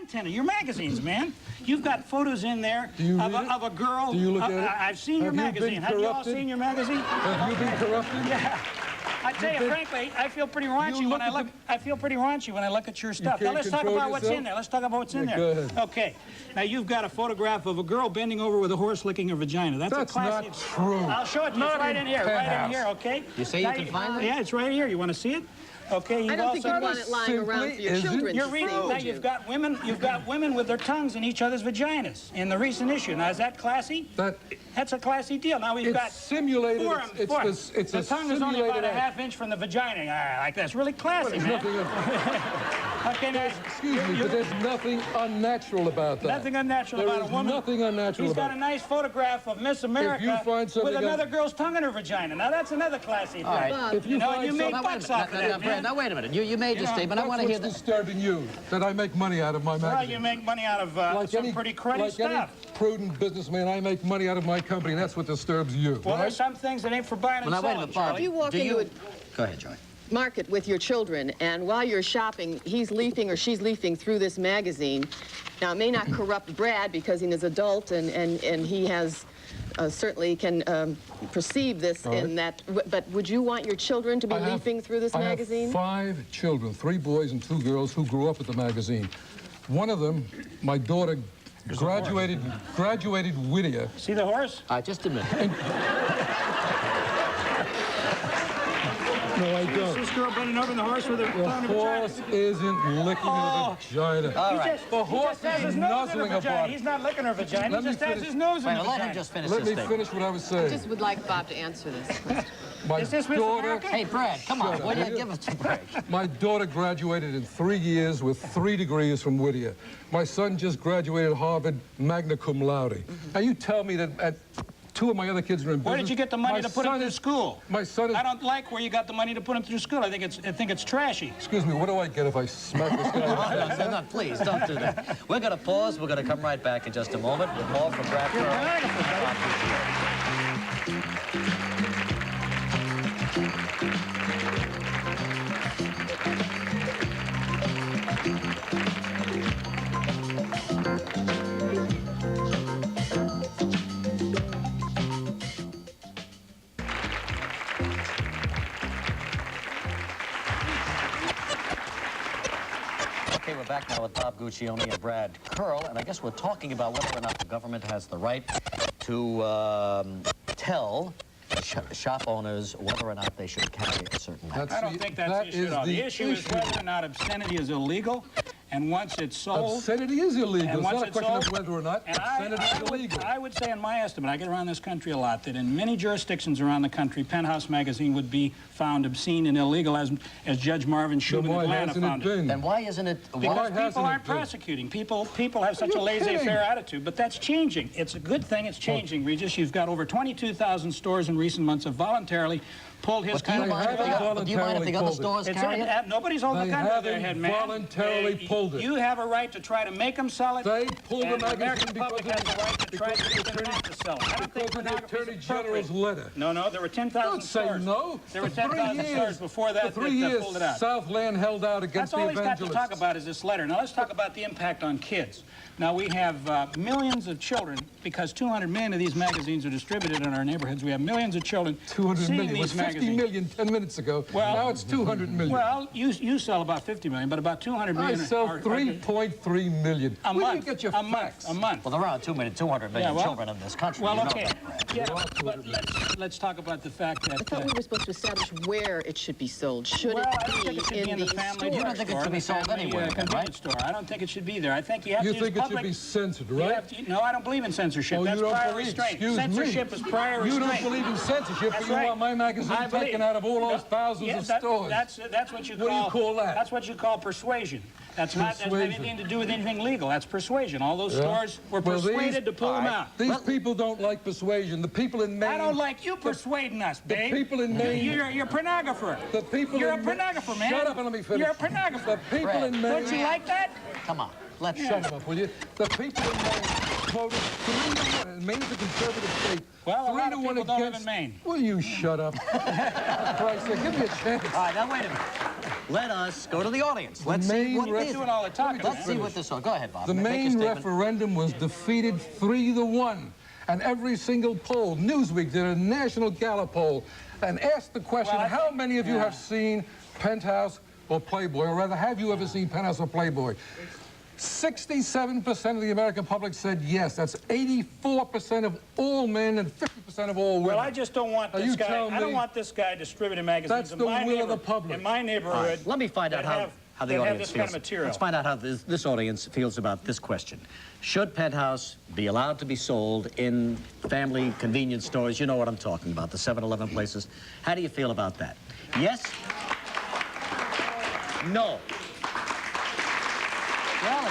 content of your magazines, man. You've got photos in there of a girl. Do you look at it? I've seen your magazine. Have you all seen your magazine? Have you been corrupted? Yeah. I tell you, frankly, I feel pretty raunchy when I look. I feel pretty raunchy when I look at your stuff. Now let's talk about what's in there. Let's talk about what's in there. Go ahead. Okay. Now you've got a photograph of a girl bending over with a horse licking her vagina. That's a classic. Not true. I'll show it to you. It's right in here. Right in here. Okay. You say you can find it? Yeah, it's right here. You want to see it? Okay, I don't think you want it lying around for your children. You're reading. Now you've got women with their tongues in each other's vaginas in the recent issue. Now is that classy? That's a classy deal. Now we've got simulated. It's the tongue is only about a half-inch from the vagina. Like that's really classy, man. Okay, now excuse me, but there's nothing unnatural about that. Nothing unnatural about a woman. Nothing unnatural about it. He's got a nice photograph of Miss America with another girl's tongue in her vagina. Now that's another classy thing. All right. If you make bucks off of that, man. Now wait a minute. You made your statement. I want to hear this. What's disturbing you? That I make money out of my magazine. Well, you make money out of some pretty cruddy stuff. Like any prudent businessman, I make money out of my company, and that's what disturbs you. Well, there's some things that ain't for buying and selling. If you walk into a Go ahead, Joy. market with your children, and while you're shopping, he's leafing or she's leafing through this magazine. Now, it may not corrupt Brad because he's an adult and he has certainly can perceive this in that. But would you want your children to be leafing through this magazine? I have 5 children, 3 boys and 2 girls, who grew up with the magazine. One of them, my daughter, graduated Whittier. See the horse? Just a minute. No, I don't. Is this girl bending over the horse with her tongue in her vagina? The horse isn't licking her vagina. All right. The horse is nuzzling her body. He's not licking her vagina. He just has his nose in her vagina. Let him just finish Let this me thing. finish what I was I saying. just would like Bob to answer this. Is this Miss America? Hey, Brad, come on. Will you give us a break? My daughter graduated in 3 years with 3 degrees from Whittier. My son just graduated Harvard magna cum laude. Now you tell me that 2 of my other kids are in business. Where did you get the money to put him through school? My son is... I don't like where you got the money to put him through school. I think it's trashy. Excuse me, what do I get if I smack this guy? No, please, don't do that. We're going to pause. We're going to come right back in just a moment with more from Brad Carroll. Okay, we're back now with Bob Guccione and Brad Curl, and I guess we're talking about whether or not the government has the right to tell shop owners whether or not they should carry a certain magazine. I don't think that's the issue at all. The issue is whether or not obscenity is illegal, and once it's sold... Obscenity is illegal. It's not a question of whether or not obscenity is illegal. I would say, in my estimate, I get around this country a lot, that in many jurisdictions around the country, Penthouse magazine would be found obscene and illegal, as Judge Marvin Shub in Atlanta found it. Then why isn't it... Because people aren't prosecuting. People have such a laissez-faire attitude, but that's changing. It's a good thing it's changing, Regis. You've got over 22,000 stores in recent months have voluntarily pulled his kind of do you mind if the other stores carry it? Nobody's holding the gun to their head, man. They voluntarily pulled it. You have a right to try to make them sell it. They pulled the magazine American public has a right to try to get them not to sell it. I don't think the Attorney General's letter. No, there were 10,000 stores. Don't say no. There were 10,000 stores before that For 3 years, pulled it out. Southland held out against the evangelists. That's all he's got to talk about is this letter. Now let's talk about the impact on kids. Now we have millions of children, because 200 million of these magazines are distributed in our neighborhoods. We have millions of children 200 seeing million. It was these 50 magazines. million 10 minutes ago. Well, now it's 200 million. Well, you sell about 50 million, but about 200 million. I sell 3.3 million. A Where month. do you get your facts? A month. Well, there are 200 million children in this country. Well, you know okay. that, Yeah, but let's talk about the fact that... I thought we were supposed to establish where it should be sold. Should it be in the family? You don't think it should be sold anywhere, right? Store. I don't think it should be there. I think you have to use think public... it should be censored, right? No, I don't believe in censorship. Oh, That's you don't prior believe? restraint. Excuse Censorship me. is prior restraint. You don't believe in censorship, but you want my magazine taken out of all those thousands of stores. That's what you call... What do you call that? That's what you call persuasion. That's not anything to do with anything legal. That's persuasion. All those stores were persuaded to pull them out. These people don't like persuasion. The people in Maine... I don't like you persuading us, babe. The people in Maine... You're a pornographer. The people You're a pornographer, man. Shut up and let me finish. You're a pornographer. The people in Maine... Don't you like that? Come on. Let's shut up, will you? The people in Maine voted 3-1. Maine's a conservative state. Well, a lot of people don't live in Maine. Will you shut up? For Christ's sake, give me a chance. All right, now wait a minute. let us go to the audience. Let's see what We're this... doing all the talking. Let's see what this... Go ahead, Bob. The Make your main statement. referendum was defeated 3-1. And every single poll, Newsweek did a national Gallup poll, and asked the question, Well, how many of you have seen Penthouse or Playboy, or rather, have you ever seen Penthouse or Playboy? 67% of the American public said yes. That's 84% of all men and 50% of all women. Well, I just don't want Now, this you guy. tell I don't me want this guy distributing magazines that's in the my will of the neighborhood. public. In my neighborhood. Let me find out that how the that have audience this feels. kind of material. Let's find out how this audience feels about this question. Should Penthouse be allowed to be sold in family convenience stores? You know what I'm talking about, the 7-Eleven places. How do you feel about that? Yes? No? Well,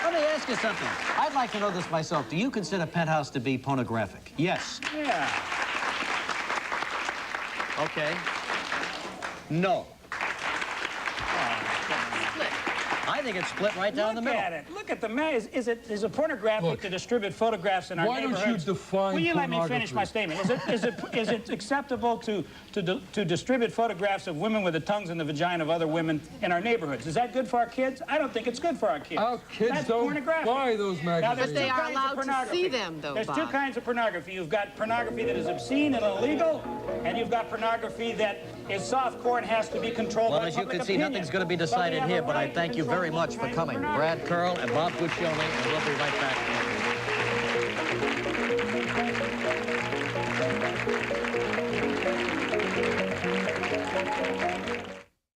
let me ask you something. I'd like to know this myself. Do you consider Penthouse to be pornographic? Yes. Yeah. Okay. No. I think it's split right down the middle. Look at it. Look at the mag. Is it pornographic Look, to distribute photographs in our why don't you neighborhoods? define Will you let me finish pornography? my statement? Is it acceptable to distribute photographs of women with the tongues in the vagina of other women in our neighborhoods? Is that good for our kids? I don't think it's good for our kids. Our kids That's don't pornographic. buy those Now, magazines. there's But they two are kinds of allowed to pornography. see them, though, There's two Bob. kinds of pornography. You've got pornography that is obscene and illegal, and you've got pornography that is softcore and has to be controlled Well, by as you public can see, opinion. nothing's going to be But we decided have a here, but I right to thank you control very both much for kinds of coming. pornography. Brad Curl and Bob Guccione, and we'll be right back.